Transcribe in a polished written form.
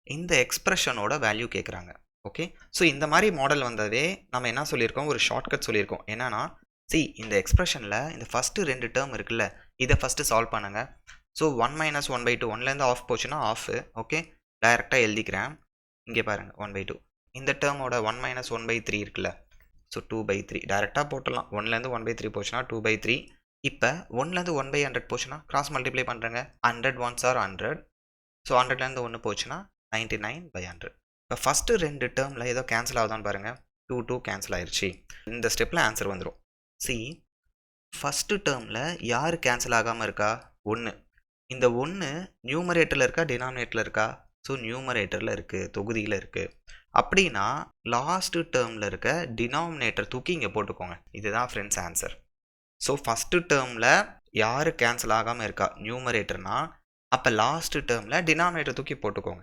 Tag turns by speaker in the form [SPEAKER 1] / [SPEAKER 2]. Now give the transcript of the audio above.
[SPEAKER 1] இந்த எக்ஸ்பிரஷனோட வேல்யூ கேட்குறாங்க. Okay, so இந்த மாதிரி மாடல் வந்ததே நம்ம என்ன சொல்லியிருக்கோம், ஒரு ஷார்ட்கட் சொல்லியிருக்கோம். என்னன்னா இந்த எக்ஸ்பிரஷனில் இந்த ஃபஸ்ட்டு 2 டேர்ம் இருக்குல்ல, இதை ஃபஸ்ட்டு சால்வ் பண்ணுங்க. ஸோ 1 மைனஸ் 1/2 1லேருந்து ஆஃப் போச்சுன்னா ஆஃப். ஓகே, டைரெக்டாக எழுதிக்கிறேன். இங்கே பாருங்கள் 1/2. இந்த டேர்மோட 1 மைனஸ் 1/3 இருக்குல்ல, ஸோ 2/3 டைரெக்டாக போட்டுடலாம். 1லேருந்து 1/3 போச்சுன்னா 2/3. இப்போ 1லேருந்து 1/100 போச்சுன்னா கிராஸ் மல்டிப்ளை பண்ணுறேங்க. 100 ஒன்ஸ் ஆர் 100. ஸோ 100லேருந்து 1 போச்சுன்னா 99/100. இப்போ ஃபஸ்ட்டு 2 டேர்மில் ஏதோ கேன்சல் ஆகுதான்னு பாருங்கள். 2 கேன்சல் ஆயிடுச்சு. இந்த ஸ்டெப்பில் ஆன்சர் வந்துடும். ஃபஸ்ட்டு டேர்மில் யார் கேன்சல் ஆகாமல் இருக்கா? 1. இந்த 1 நியூமரேட்டரில் இருக்கா, டினாமினேட்டரில் இருக்கா? ஸோ நியூமரேட்டரில் இருக்குது, தொகுதியில் இருக்குது. அப்படின்னா லாஸ்ட்டு டேர்மில் இருக்க டினாமினேட்டர் தூக்கி இங்கே போட்டுக்கோங்க. இதுதான் ஃப்ரெண்ட்ஸ் ஆன்சர். ஸோ ஃபஸ்ட்டு டேர்மில் யார் கேன்சல் ஆகாமல் இருக்கா? நியூமரேட்டர்னா அப்போ லாஸ்ட்டு டேர்மில் டினாமினேட்டர் தூக்கி போட்டுக்கோங்க.